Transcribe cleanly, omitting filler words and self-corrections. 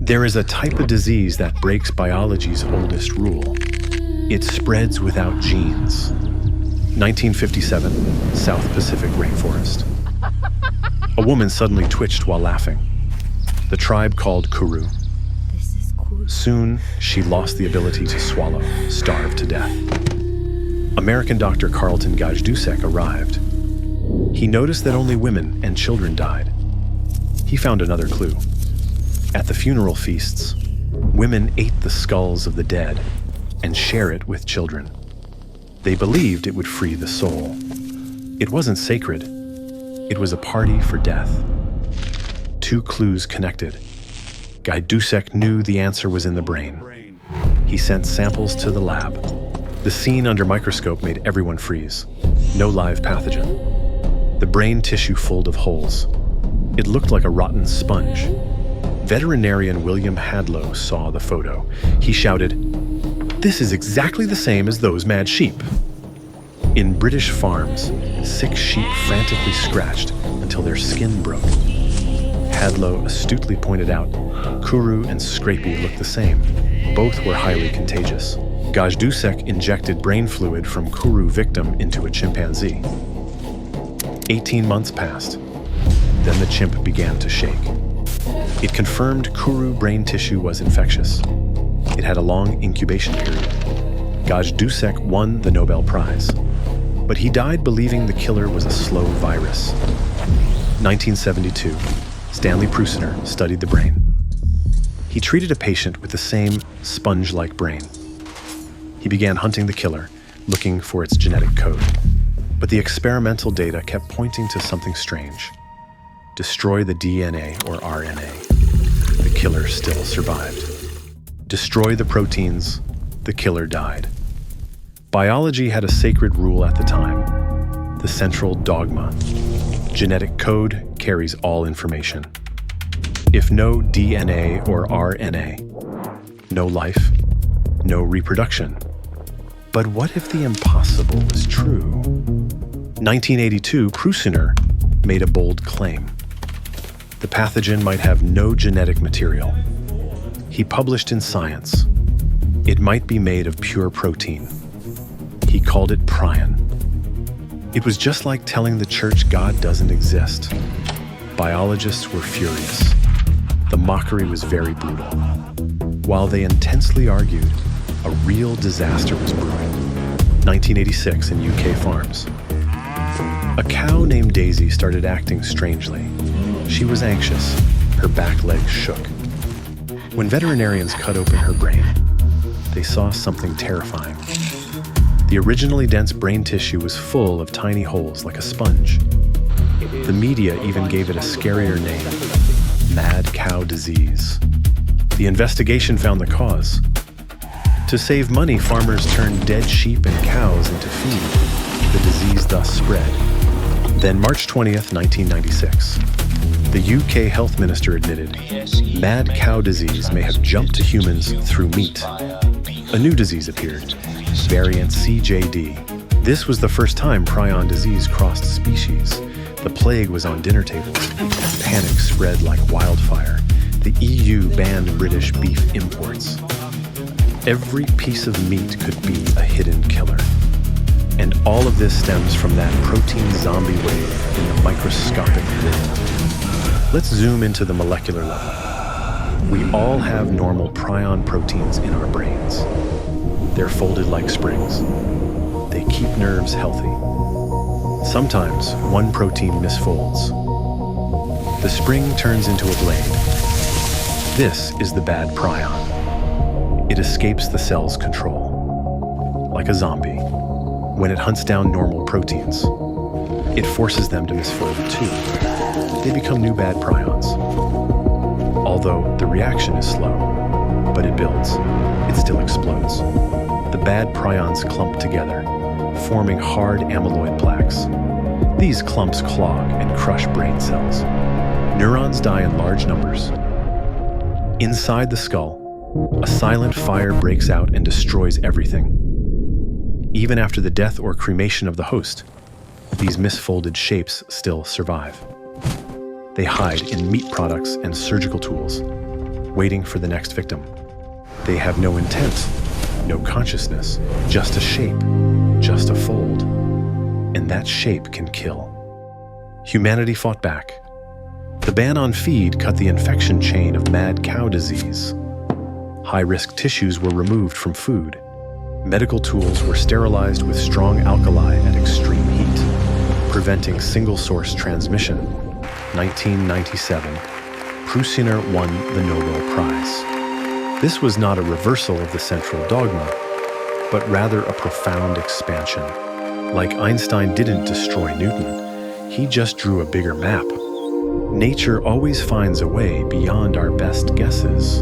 There is a type of disease that breaks biology's oldest rule. It spreads without genes. 1957, South Pacific rainforest. A woman suddenly twitched while laughing. The tribe called Kuru. Soon, she lost the ability to swallow, starved to death. American doctor Carlton Gajdusek arrived. He noticed that only women and children died. He found another clue. At the funeral feasts, women ate the skulls of the dead and share it with children. They believed it would free the soul. It wasn't sacred. It was a party for death. Two clues connected. Gajdusek knew the answer was in the brain. He sent samples to the lab. The scene under microscope made everyone freeze. No live pathogen. The brain tissue full of holes. It looked like a rotten sponge. Veterinarian William Hadlow saw the photo. He shouted, "This is exactly the same as those mad sheep." In British farms, sick sheep frantically scratched until their skin broke. Hadlow astutely pointed out, Kuru and Scrapie looked the same. Both were highly contagious. Gajdusek injected brain fluid from Kuru victim into a chimpanzee. 18 months passed. Then the chimp began to shake. It confirmed Kuru brain tissue was infectious. It had a long incubation period. Gajdusek won the Nobel Prize, but he died believing the killer was a slow virus. 1972, Stanley Prusiner studied the brain. He treated a patient with the same sponge-like brain. He began hunting the killer, looking for its genetic code. But the experimental data kept pointing to something strange. Destroy the DNA or RNA. The killer still survived. Destroy the proteins. The killer died. Biology had a sacred rule at the time, the central dogma. Genetic code carries all information. If no DNA or RNA, no life, no reproduction. But what if the impossible was true? 1982, Prusiner made a bold claim. The pathogen might have no genetic material. He published in Science. It might be made of pure protein. He called it Prion. It was just like telling the church God doesn't exist. Biologists were furious. The mockery was very brutal. While they intensely argued, a real disaster was brewing. 1986 in UK farms. A cow named Daisy started acting strangely. She was anxious. Her back legs shook. When veterinarians cut open her brain, they saw something terrifying. The originally dense brain tissue was full of tiny holes like a sponge. The media even gave it a scarier name, mad cow disease. The investigation found the cause. To save money, farmers turned dead sheep and cows into feed. The disease thus spread. Then March 20th, 1996. The UK health minister admitted, mad cow disease may have jumped to humans through meat. A new disease appeared, variant CJD. This was the first time prion disease crossed species. The plague was on dinner tables. Panic spread like wildfire. The EU banned British beef imports. Every piece of meat could be a hidden killer. And all of this stems from that protein zombie wave in the microscopic world. Let's zoom into the molecular level. We all have normal prion proteins in our brains. They're folded like springs. They keep nerves healthy. Sometimes one protein misfolds. The spring turns into a blade. This is the bad prion. It escapes the cell's control. Like a zombie, when it hunts down normal proteins, it forces them to misfold too. They become new bad prions. Although the reaction is slow, but it builds. It still explodes. The bad prions clump together, forming hard amyloid plaques. These clumps clog and crush brain cells. Neurons die in large numbers. Inside the skull, a silent fire breaks out and destroys everything. Even after the death or cremation of the host, these misfolded shapes still survive. They hide in meat products and surgical tools. waiting for the next victim. They have no intent, no consciousness, just a shape, just a fold. And that shape can kill. Humanity fought back. The ban on feed cut the infection chain of mad cow disease. High-risk tissues were removed from food. Medical tools were sterilized with strong alkali at extreme heat, preventing single-source transmission. 1997, Prusiner won the Nobel Prize. This was not a reversal of the central dogma, but rather a profound expansion. Like Einstein didn't destroy Newton, he just drew a bigger map. Nature always finds a way beyond our best guesses.